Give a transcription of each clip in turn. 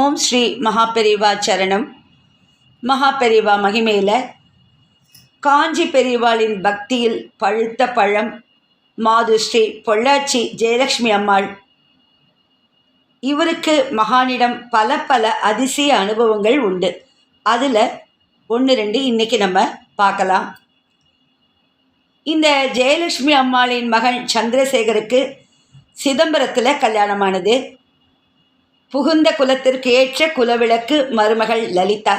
ஓம் ஸ்ரீ மகாபெரிவா சரணம். மகாபெரிவா மகிமையில் காஞ்சி பெரிவாளின் பக்தியில் பழுத்த பழம் மாதுஸ்ரீ பொள்ளாச்சி ஜெயலக்ஷ்மி அம்மாள். இவருக்கு மகானிடம் பல பல அதிசய அனுபவங்கள் உண்டு. அதில் 1-2 இன்றைக்கி நம்ம பார்க்கலாம். இந்த ஜெயலக்ஷ்மி அம்மாளின் மகன் சந்திரசேகருக்கு சிதம்பரத்தில் கல்யாணமானது. புகுந்த குலத்திற்கு ஏற்ற குலவிளக்கு மருமகள் லலிதா.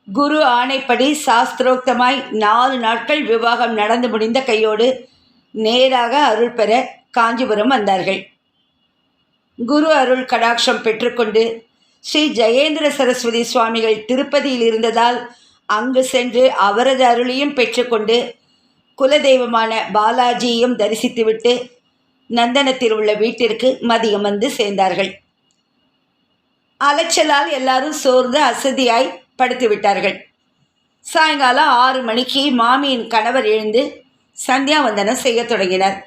குரு ஆணைப்படி சாஸ்திரோக்தமாய் 4 நாட்கள் விவாகம் நடந்து முடிந்த கையோடு நேராக அருள் பெற காஞ்சிபுரம் வந்தார்கள். குரு அருள் கடாட்சம் பெற்றுக்கொண்டு ஸ்ரீ ஜெயேந்திர சரஸ்வதி சுவாமிகள் திருப்பதியில் இருந்ததால் அங்கு சென்று அவரது அருளையும் பெற்றுக்கொண்டு குலதெய்வமான பாலாஜியையும் தரிசித்துவிட்டு நந்தனத்தில் உள்ள வீட்டிற்கு மதியம் வந்து சேர்ந்தார்கள். அலைச்சலால் எல்லாரும் சோர்ந்து அசதியாய் படுத்து விட்டார்கள். சாயங்காலம் 6 மணிக்கு மாமியின் கணவர் எழுந்து சந்தியாவந்தனம் செய்ய தொடங்கினார்.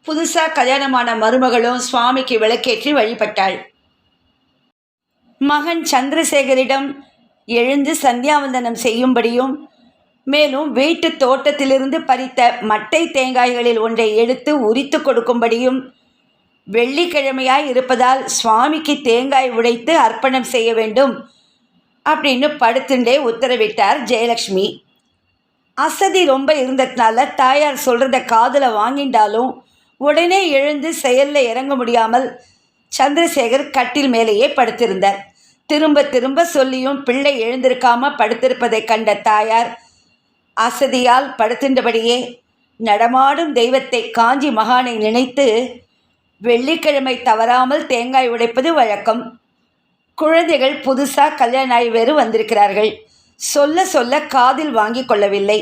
புதுசாக கல்யாணமான மருமகளும் சுவாமிக்கு விளக்கேற்றி வழிபட்டாள். மகன் சந்திரசேகரிடம் எழுந்து சந்தியாவந்தனம் செய்யும்படியும் மேலும் வீட்டு தோட்டத்திலிருந்து பறித்த மட்டை தேங்காய்களில் ஒன்றை எடுத்து உரித்து கொடுக்கும்படியும் வெள்ளிக்கிழமையாய் இருப்பதால் சுவாமிக்கு தேங்காய் உடைத்து அர்ப்பணம் செய்ய வேண்டும் அப்படின்னு படுத்துண்டே உத்தரவிட்டார் ஜெயலக்ஷ்மி. அசதி ரொம்ப இருந்ததுனால தாயார் சொல்கிறத காதில் வாங்கிண்டாலும் உடனே எழுந்து செயலில் இறங்க முடியாமல் சந்திரசேகர் கட்டில் மேலேயே படுத்திருந்தார். திரும்ப திரும்ப சொல்லியும் பிள்ளை எழுந்திருக்காமல் படுத்திருப்பதை கண்ட தாயார் அசதியால் படுத்தின்றபடியே நடமாடும் தெய்வத்தை காஞ்சி மகானை நினைத்து வெள்ளிக்கிழமை தவறாமல் தேங்காய் உடைப்பது வழக்கம். குழந்தைகள் புதுசாக கல்யாணாய் வேறு வந்திருக்கிறார்கள். சொல்ல சொல்ல காதில் வாங்கி கொள்ளவில்லை.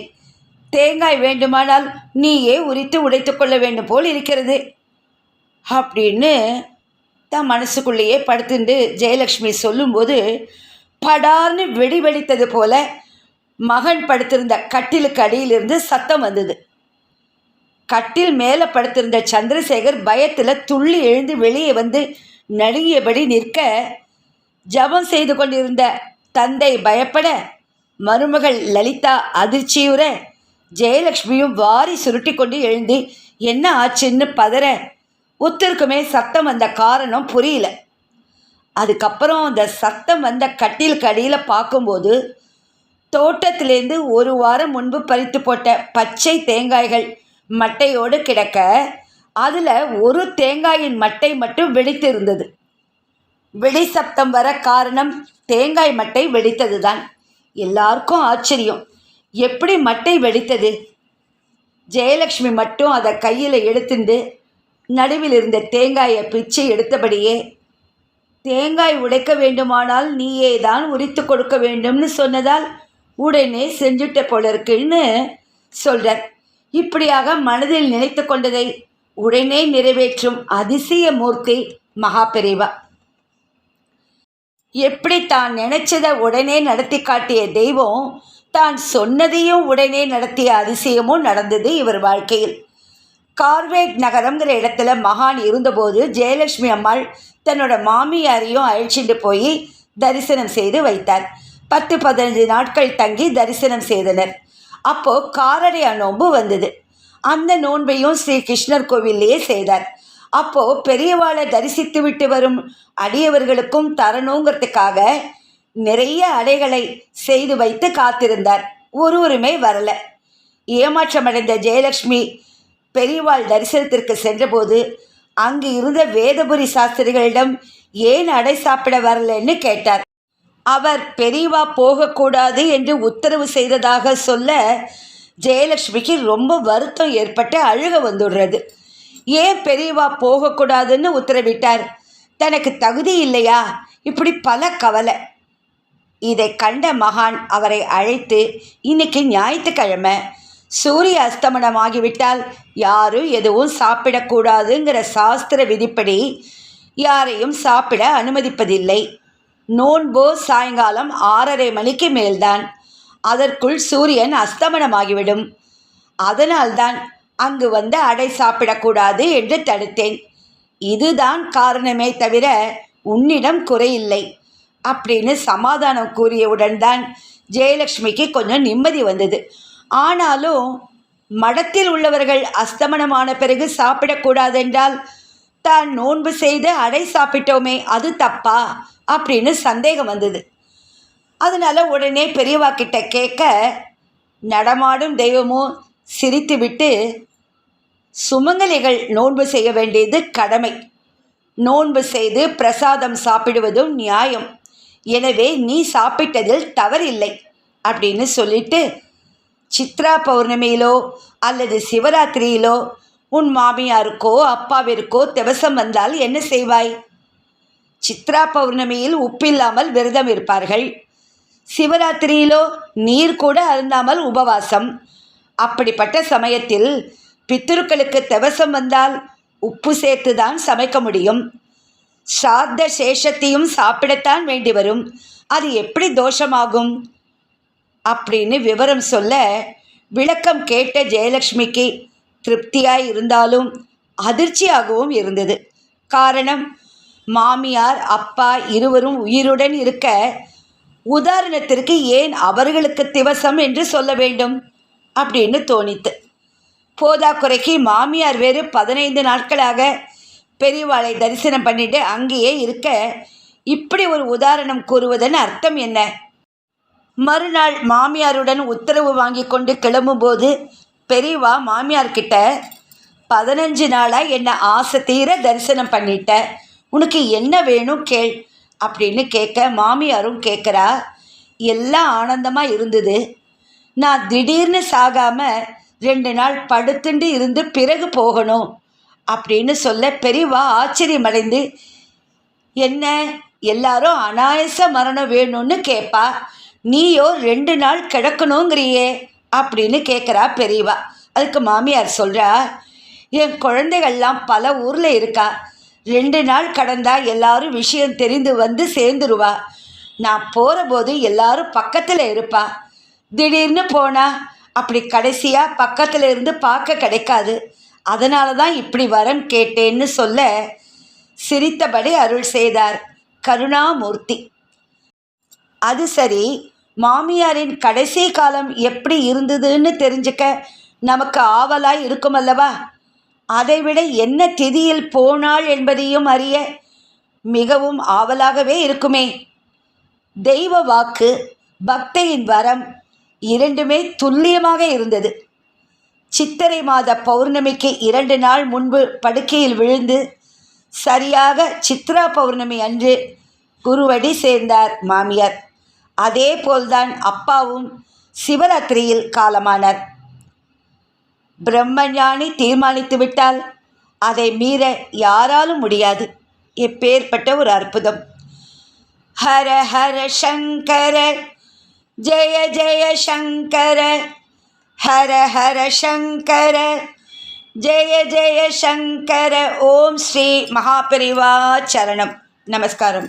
தேங்காய் வேண்டுமானால் நீயே உரித்து உடைத்து கொள்ள வேண்டும் போல் இருக்கிறது அப்படின்னு தான் மனசுக்குள்ளேயே படுத்துண்டு ஜெயலக்ஷ்மி சொல்லும்போது படார்னு வெடி வெடித்தது போல மகன் படுத்திருந்த கட்டிலுக்கு அடியிலிருந்து சத்தம் வந்தது. கட்டில் மேலே படுத்திருந்த சந்திரசேகர் பயத்தில் துள்ளி எழுந்து வெளியே வந்து நடுங்கியபடி நிற்க, ஜபம் செய்து கொண்டிருந்த தந்தை பயப்பட, மருமகள் லலிதா அதிர்ச்சியுற, ஜெயலக்ஷ்மியும் வாரி சுருட்டி கொண்டு எழுந்து என்ன ஆச்சுன்னு பதற ஒத்திருக்குமே சத்தம் வந்த காரணம் புரியல. அதுக்கப்புறம் அந்த சத்தம் வந்த கட்டிலுக்கு அடியில் பார்க்கும்போது தோட்டத்திலேருந்து 1 வாரம் முன்பு பறித்து போட்ட பச்சை தேங்காய்கள் மட்டையோடு கிடக்க அதில் ஒரு தேங்காயின் மட்டை மட்டும் வெடித்து இருந்தது. வெடி சப்தம் வர காரணம் தேங்காய் மட்டை வெடித்தது தான். எல்லாருக்கும் ஆச்சரியம், எப்படி மட்டை வெடித்தது? ஜெயலக்ஷ்மி மட்டும் அதை கையில் எடுத்துட்டு நடுவில் இருந்த தேங்காயை பிச்சு எடுத்தபடியே, தேங்காய் உடைக்க வேண்டுமானால் நீயே தான் உரித்து கொடுக்க வேண்டும்னு சொன்னதால் உடனே செஞ்சுட்ட போல இருக்குன்னு சொல்கிறார். இப்படியாக மனதில் நினைத்து கொண்டதை உடனே நிறைவேற்றும் அதிசய மூர்த்தி மகாபெரிவா. எப்படி தான் நினைச்சதை உடனே நடத்தி காட்டிய தெய்வம் தான் சொன்னதையும் உடனே நடத்திய அதிசயமும் நடந்தது இவர் வாழ்க்கையில். கார்வேட் நகரங்கிற இடத்துல மகான் இருந்தபோது ஜெயலக்ஷ்மி அம்மாள் தன்னோட மாமியாரையும் அழைச்சிட்டு போய் தரிசனம் செய்து வைத்தார். 10-15 நாட்கள் தங்கி தரிசனம் செய்தனர். அப்போது காரடையா நோன்பு வந்தது. அந்த நோன்பையும் ஸ்ரீ கிருஷ்ணர் கோவில்லையே செய்தார். அப்போது பெரியவாளை தரிசித்து விட்டு வரும் அடியவர்களுக்கும் தரணுங்கிறதுக்காக நிறைய அடைகளை செய்து வைத்து காத்திருந்தார். ஒருவருமே வரலை. ஏமாற்றமடைந்த ஜெயலக்ஷ்மி பெரியவாள் தரிசனத்திற்கு சென்றபோது அங்கு இருந்த வேதபுரி சாஸ்திரிகளிடம் ஏன் அடை சாப்பிட வரலன்னு கேட்டார். அவர் பெரியவா போகக்கூடாது என்று உத்தரவு செய்ததாக சொல்ல ஜெயலக்ஷ்மிக்கு ரொம்ப வருத்தம் ஏற்பட்டு அழுக வந்துடுறது. ஏன் பெரியவா போகக்கூடாதுன்னு உத்தரவிட்டார்? தனக்கு தகுதி இல்லையா? இப்படி பல கவலை. இதை கண்ட மகான் அவரை அழைத்து, இன்னைக்கு ஞாயிற்றுக்கிழமை, சூரிய அஸ்தமனமாகிவிட்டால் யாரும் எதுவும் சாப்பிடக்கூடாதுங்கிற சாஸ்திர விதிப்படி யாரையும் சாப்பிட அனுமதிப்பதில்லை. நோன்போ சாயங்காலம் 6:30 மணிக்கு மேல்தான். அதற்குள் சூரியன் அஸ்தமனமாகிவிடும். அதனால்தான் அங்கு வந்து அடை சாப்பிடக்கூடாது என்று தடுத்தேன். இதுதான் காரணமே தவிர உன்னிடம் குறையில்லை அப்படின்னு சமாதானம் கூறியவுடன் தான் ஜெயலக்ஷ்மிக்கு கொஞ்சம் நிம்மதி வந்தது. ஆனாலும் மடத்தில் உள்ளவர்கள் அஸ்தமனமான பிறகு சாப்பிடக்கூடாதென்றால் தான் நோன்பு செய்து அடை சாப்பிட்டோமே அது தப்பா அப்படின்னு சந்தேகம் வந்தது. அதனால் உடனே பெரியவா கிட்ட கேட்க, நடமாடும் தெய்வமோ சிரித்துவிட்டு, சுமங்கலிகள் நோன்பு செய்ய வேண்டியது கடமை, நோன்பு செய்து பிரசாதம் சாப்பிடுவதும் நியாயம், எனவே நீ சாப்பிட்டதில் தவறில்லை அப்படின்னு சொல்லிட்டு, சித்ரா பௌர்ணமியிலோ அல்லது சிவராத்திரியிலோ உன் மாமியாருக்கோ அப்பாவிற்கோ திவசம் வந்தால் என்ன செய்வாய்? சித்ரா பௌர்ணமியில் உப்பில்லாமல் விரதம் இருப்பார்கள். சிவராத்திரியிலோ நீர் கூட அருந்தாமல் உபவாசம். அப்படிப்பட்ட சமயத்தில் பித்ருக்களுக்கு திவசம் வந்தால் உப்பு சேர்த்து தான் சமைக்க முடியும். சாத்த சேஷத்தையும் சாப்பிடத்தான் வேண்டி வரும். அது எப்படி தோஷமாகும் அப்படின்னு விவரம் சொல்ல விளக்கம் கேட்ட ஜெயலக்ஷ்மிக்கு திருப்தியாய் இருந்தாலும் அதிர்ச்சியாகவும் இருந்தது. காரணம், மாமியார் அப்பா இருவரும் உயிருடன் இருக்க உதாரணத்திற்கு ஏன் அவர்களுக்கு திவசம் என்று சொல்ல வேண்டும் அப்படின்னு தோணித்து. போதாக்குறைக்கு மாமியார் வேறு 15 நாட்களாக பெரியவாளை தரிசனம் பண்ணிட்டு அங்கேயே இருக்க இப்படி ஒரு உதாரணம் கூறுவதன் அர்த்தம் என்ன? மறுநாள் மாமியாருடன் உத்தரவு வாங்கி கொண்டு கிளம்பும்போது பெரியவா மாமியார்கிட்ட, 15 நாளாக என்னை ஆசை தீர தரிசனம் பண்ணிட்ட, உனக்கு என்ன வேணும் கேள் அப்படின்னு கேட்க மாமியாரும் கேட்குறா. எல்லாம் ஆனந்தமாக இருந்தது. நான் திடீர்னு சாகாமல் 2 நாள் படுத்துண்டு இருந்து பிறகு போகணும் அப்படின்னு சொல்ல பெரியவா ஆச்சரியமடைந்து, என்ன எல்லாரும் அனாயச மரணம் வேணும்னு கேட்பா, நீயோ 2 நாள் கிடக்கணுங்கிறியே அப்படின்னு கேட்குறா பெரியவா. அதுக்கு மாமியார் சொல்கிறா, என் குழந்தைகள்லாம் பல ஊரில் இருக்கா, 2 நாள் கடந்தால் எல்லாரும் விஷயம் தெரிந்து வந்து சேர்ந்துருவா. நான் போகிற போது எல்லாரும் பக்கத்தில் இருப்பா. திடீர்னு போனால் அப்படி கடைசியாக பக்கத்தில் இருந்து பார்க்க கிடைக்காது. அதனால தான் இப்படி வரம் கேட்டேன்னு சொல்ல சிரித்தபடி அருள் செய்தார் கருணாமூர்த்தி. அது சரி, மாமியாரின் கடைசி காலம் எப்படி இருந்ததுன்னு தெரிஞ்சுக்க நமக்கு ஆவலாய் இருக்குமல்லவா? அதைவிட என்ன திதியில் போனாள் என்பதையும் அறிய மிகவும் ஆவலாகவே இருக்குமே. தெய்வ வாக்கு, பக்தையின் வரம் இரண்டுமே துல்லியமாக இருந்தது. சித்திரை மாத பௌர்ணமிக்கு 2 நாள் முன்பு படுக்கையில் விழுந்து சரியாக சித்ரா பௌர்ணமி அன்று குருவடி சேர்ந்தார் மாமியார். அதே போல்தான் அப்பாவும் சிவராத்திரியில் காலமானார். பிரம்மஞானி தீர்மானித்து விட்டால் அதை மீற யாராலும் முடியாது. எப்பேற்பட்ட ஒரு அற்புதம்! ஹர ஹர சங்கர, ஜெய ஜெய சங்கர, ஹர ஹர சங்கர, ஜெய ஜெய சங்கர. ஓம் ஸ்ரீ மகாபெரிவா சரணம். நமஸ்காரம்.